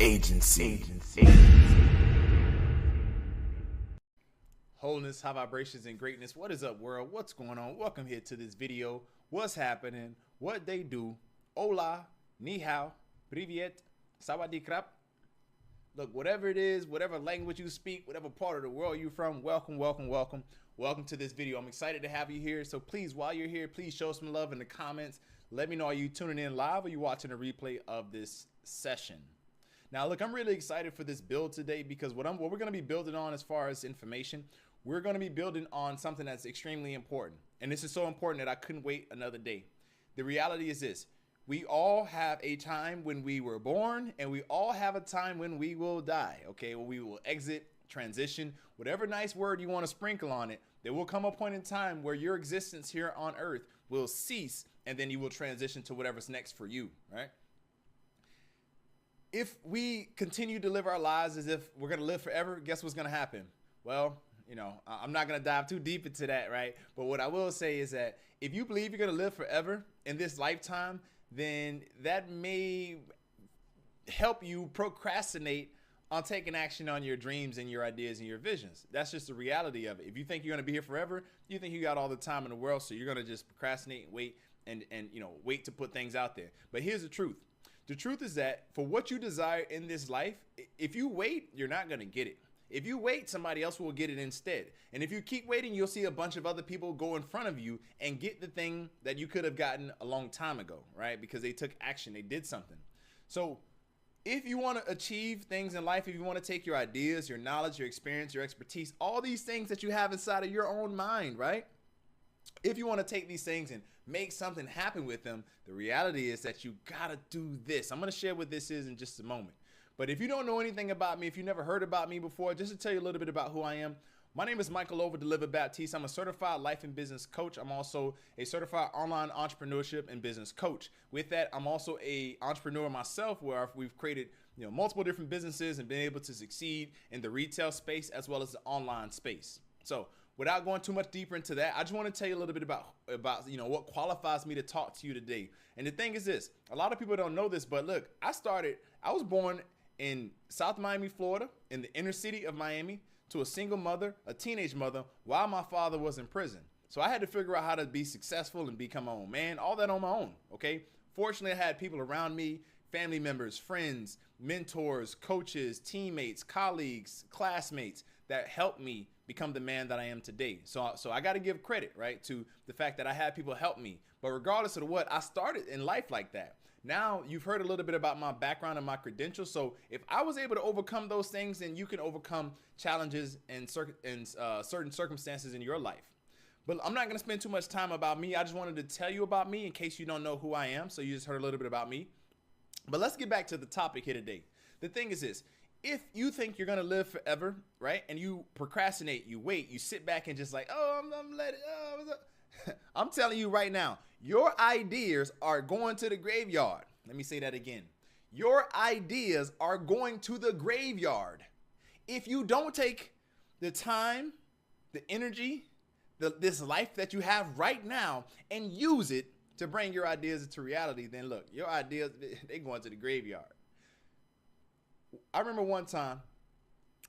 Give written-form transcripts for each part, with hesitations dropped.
Agency. Wholeness, high vibrations, and greatness. What is up, world? What's going on? Welcome here to this video. What's happening? What they do? Hola, ni hao, privyet, sawadee krap. Look, whatever it is, whatever language you speak, whatever part of the world you're from, welcome, welcome, welcome. Welcome to this video. I'm excited to have you here. So please, while you're here, please show some love in the comments. Let me know, are you tuning in live or are you watching a replay of this session? Now, look, I'm really excited for this build today because what we're going to be building on as far as information, we're going to be building on something that's extremely important. And this is so important that I couldn't wait another day. The reality is this: we all have a time when we were born, and we all have a time when we will die. Okay, well, we will exit, transition, whatever nice word you want to sprinkle on it. There will come a point in time where your existence here on earth will cease, and then you will transition to whatever's next for you, right? If we continue to live our lives as if we're going to live forever, guess what's going to happen? Well, you know, I'm not going to dive too deep into that, right? But what I will say is that if you believe you're going to live forever in this lifetime, then that may help you procrastinate on taking action on your dreams and your ideas and your visions. That's just the reality of it. If you think you're going to be here forever, you think you got all the time in the world, so you're going to just procrastinate, wait, and you know, wait to put things out there. But here's the truth. The truth is that for what you desire in this life, if you wait, you're not going to get it. If you wait, somebody else will get it instead. And if you keep waiting, you'll see a bunch of other people go in front of you and get the thing that you could have gotten a long time ago, right? Because they took action, they did something. So if you want to achieve things in life, if you want to take your ideas, your knowledge, your experience, your expertise, all these things that you have inside of your own mind, right? If you want to take these things and make something happen with them, the reality is that you got to do this. I'm going to share what this is in just a moment. But if you don't know anything about me, if you never heard about me before, just to tell you a little bit about who I am, my name is Michael Over-Delivered Baptiste. I'm a certified life and business coach. I'm also a certified online entrepreneurship and business coach. With that, I'm also a entrepreneur myself, where we've created multiple different businesses and been able to succeed in the retail space as well as the online space. So without going too much deeper into that, I just want to tell you a little bit about what qualifies me to talk to you today. And the thing is this: a lot of people don't know this, but look, I was born in South Miami, Florida, in the inner city of Miami, to a single mother, a teenage mother, while my father was in prison. So I had to figure out how to be successful and become my own man, all that on my own, okay? Fortunately, I had people around me, family members, friends, mentors, coaches, teammates, colleagues, classmates that helped me become the man that I am today. So I got to give credit, right, to the fact that I had people help me. But regardless of what, I started in life like that. Now you've heard a little bit about my background and my credentials. So if I was able to overcome those things, then you can overcome challenges and certain circumstances in your life. But I'm not going to spend too much time about me. I just wanted to tell you about me in case you don't know who I am. So you just heard a little bit about me. But let's get back to the topic here today. The thing is this: if you think you're going to live forever, right, and you procrastinate, you wait, you sit back and just like, I'm telling you right now, your ideas are going to the graveyard. Let me say that again. Your ideas are going to the graveyard. If you don't take the time, the energy, this life that you have right now and use it to bring your ideas into reality, then look, your ideas, they're going to the graveyard. I remember one time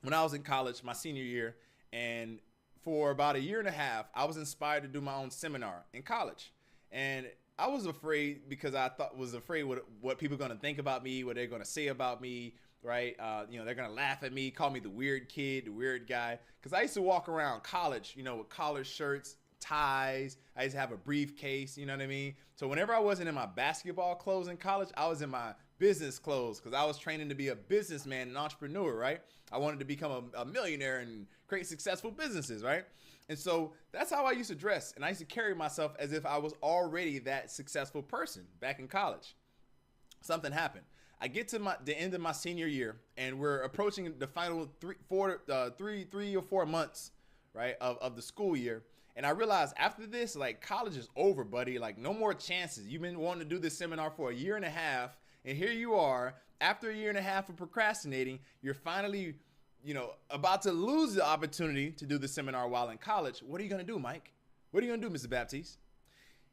when I was in college, my senior year, and for about a year and a half, I was inspired to do my own seminar in college. And I was afraid because was afraid what people are going to think about me, what they're going to say about me, right? They're going to laugh at me, call me the weird kid, the weird guy. Because I used to walk around college, with collared shirts, ties. I used to have a briefcase, you know what I mean? So whenever I wasn't in my basketball clothes in college, I was in my business clothes because I was training to be a businessman and entrepreneur, right? I wanted to become a millionaire and create successful businesses, right? And so that's how I used to dress. And I used to carry myself as if I was already that successful person back in college. Something happened. I get to the end of my senior year, and we're approaching the final 3 or 4 months, right, of the school year. And I realized after this, like, college is over, buddy. Like, no more chances. You've been wanting to do this seminar for a year and a half, and here you are, after a year and a half of procrastinating, you're finally, about to lose the opportunity to do the seminar while in college. What are you going to do, Mike? What are you going to do, Mr. Baptiste?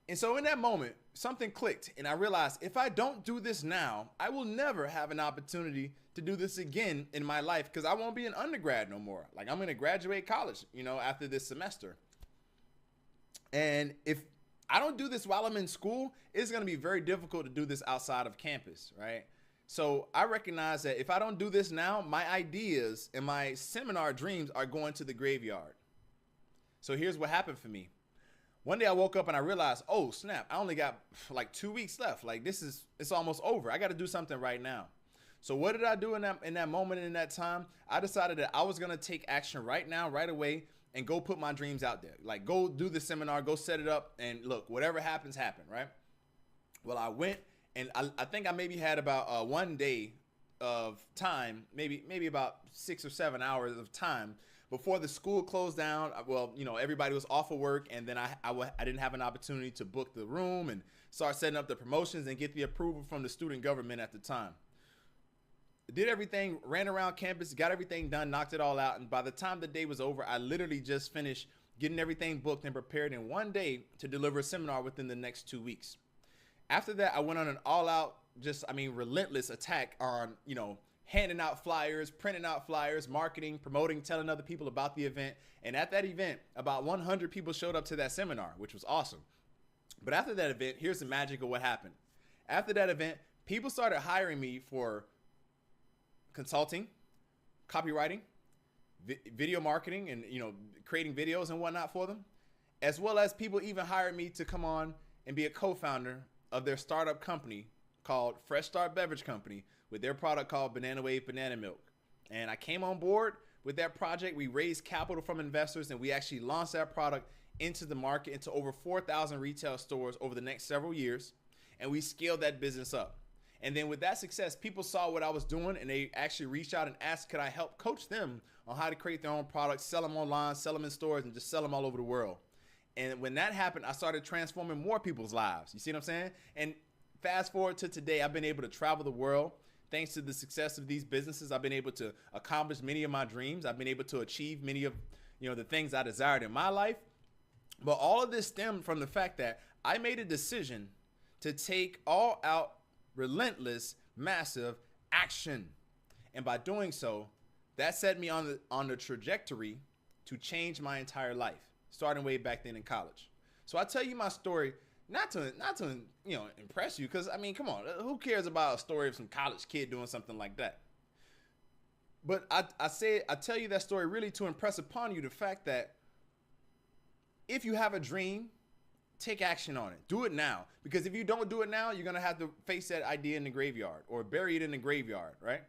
And so in that moment, something clicked and I realized if I don't do this now, I will never have an opportunity to do this again in my life because I won't be an undergrad no more. Like I'm going to graduate college, after this semester. And if I don't do this while I'm in school, it's going to be very difficult to do this outside of campus, right? So I recognize that if I don't do this now, my ideas and my seminar dreams are going to the graveyard. So here's what happened for me. One day I woke up and I realized, oh snap, I only got like 2 weeks left. Like it's almost over. I got to do something right now. So what did I do in that moment and in that time? I decided that I was going to take action right now, right away, and go put my dreams out there. Like go do the seminar, go set it up, and look, whatever happens, happen, right? Well, I went and I think I maybe had about 1 day of time, maybe about 6 or 7 hours of time before the school closed down. Well, everybody was off of work, and then I didn't have an opportunity to book the room and start setting up the promotions and get the approval from the student government at the time. Did everything, ran around campus, got everything done, knocked it all out. And by the time the day was over, I literally just finished getting everything booked and prepared in 1 day to deliver a seminar within the next 2 weeks. After that, I went on an all-out, relentless attack on, handing out flyers, printing out flyers, marketing, promoting, telling other people about the event. And at that event, about 100 people showed up to that seminar, which was awesome. But after that event, here's the magic of what happened. After that event, people started hiring me for consulting, copywriting, video marketing, and creating videos and whatnot for them, as well as people even hired me to come on and be a co-founder of their startup company called Fresh Start Beverage Company with their product called Banana Wave Banana Milk. And I came on board with that project. We raised capital from investors and we actually launched that product into the market, into over 4,000 retail stores over the next several years. And we scaled that business up. And then with that success, people saw what I was doing and they actually reached out and asked, could I help coach them on how to create their own products, sell them online, sell them in stores, and just sell them all over the world. And when that happened, I started transforming more people's lives. You see what I'm saying? And fast forward to today, I've been able to travel the world. Thanks to the success of these businesses, I've been able to accomplish many of my dreams. I've been able to achieve many of the things I desired in my life. But all of this stemmed from the fact that I made a decision to take all out, relentless, massive action. And by doing so, that set me on the trajectory to change my entire life, starting way back then in college. So I tell you my story not to impress you, because come on, who cares about a story of some college kid doing something like that? But I tell you that story really to impress upon you the fact that if you have a dream, take action on it. Do it now. Because if you don't do it now, you're going to have to face that idea in the graveyard or bury it in the graveyard, right?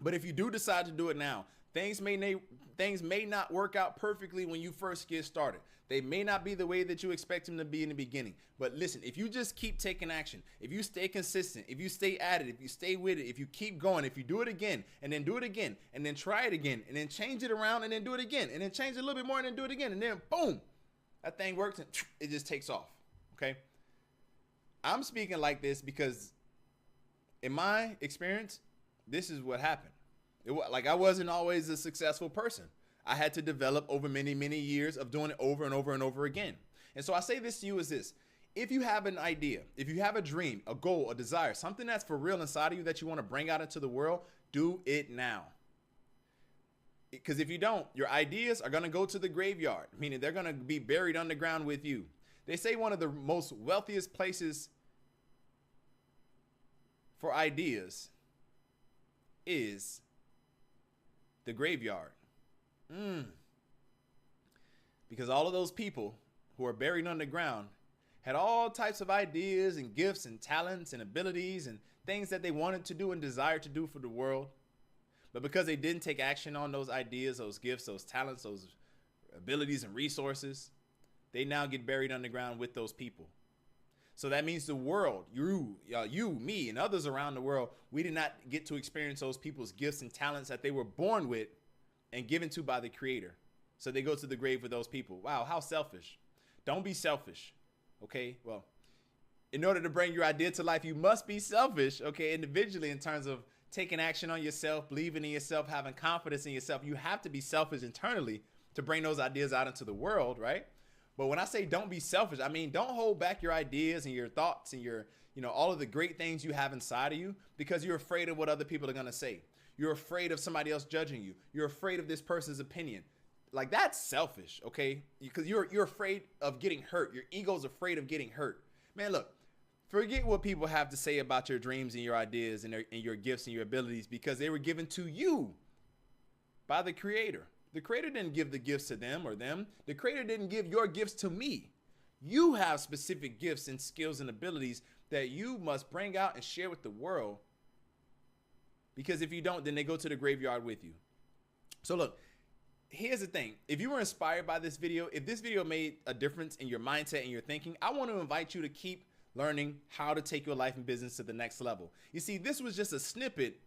But if you do decide to do it now, things may not work out perfectly when you first get started. They may not be the way that you expect them to be in the beginning. But listen, if you just keep taking action, if you stay consistent, if you stay at it, if you stay with it, if you keep going, if you do it again and then do it again and then try it again and then change it around and then do it again and then change it a little bit more and then do it again and then boom, that thing works and it just takes off, okay? I'm speaking like this because in my experience, this is what happened. I wasn't always a successful person. I had to develop over many, many years of doing it over and over and over again. And so I say this to you is this. If you have an idea, if you have a dream, a goal, a desire, something that's for real inside of you that you want to bring out into the world, do it now. Because if you don't, your ideas are going to go to the graveyard, meaning they're going to be buried underground with you. They say one of the most wealthiest places for ideas is the graveyard. Because all of those people who are buried underground had all types of ideas and gifts and talents and abilities and things that they wanted to do and desired to do for the world. But because they didn't take action on those ideas, those gifts, those talents, those abilities and resources, they now get buried underground with those people. So that means the world, you, me, and others around the world, we did not get to experience those people's gifts and talents that they were born with and given to by the Creator. So they go to the grave with those people. Wow, how selfish. Don't be selfish, okay? Well, in order to bring your idea to life, you must be selfish, okay, individually in terms of taking action on yourself, believing in yourself, having confidence in yourself. You have to be selfish internally to bring those ideas out into the world, right? But when I say don't be selfish, I mean don't hold back your ideas and your thoughts and your, all of the great things you have inside of you because you're afraid of what other people are going to say. You're afraid of somebody else judging you. You're afraid of this person's opinion. Like, that's selfish, okay? Because you're afraid of getting hurt. Your ego's afraid of getting hurt. Man, look, forget what people have to say about your dreams and your ideas and your gifts and your abilities because they were given to you by the Creator. The Creator didn't give the gifts to them or them. The Creator didn't give your gifts to me. You have specific gifts and skills and abilities that you must bring out and share with the world, because if you don't, then they go to the graveyard with you. So look, here's the thing. If you were inspired by this video, if this video made a difference in your mindset and your thinking, I want to invite you to keep learning how to take your life and business to the next level. You see, this was just a snippet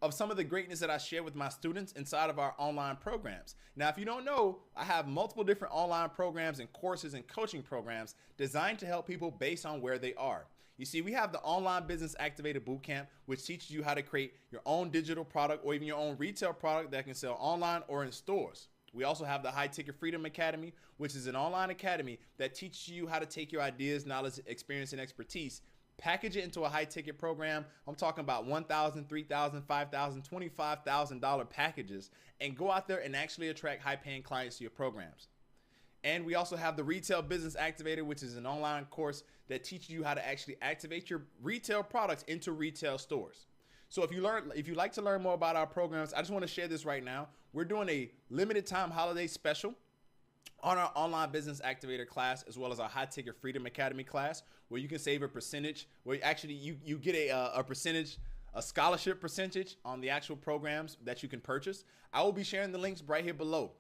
of some of the greatness that I share with my students inside of our online programs. Now, if you don't know, I have multiple different online programs and courses and coaching programs designed to help people based on where they are. You see, we have the Online Business Activator Bootcamp, which teaches you how to create your own digital product or even your own retail product that can sell online or in stores. We also have the High Ticket Freedom Academy, which is an online academy that teaches you how to take your ideas, knowledge, experience, and expertise, package it into a high ticket program. I'm talking about $1,000, $3,000, $5,000, $25,000 packages, and go out there and actually attract high paying clients to your programs. And we also have the Retail Business Activator, which is an online course that teaches you how to actually activate your retail products into retail stores. So if you like to learn more about our programs, I just want to share this right now. We're doing a limited time holiday special on our Online Business Activator class, as well as our High Ticket Freedom Academy class, where you can save a percentage, where actually you get a percentage, a scholarship percentage on the actual programs that you can purchase. I will be sharing the links right here below.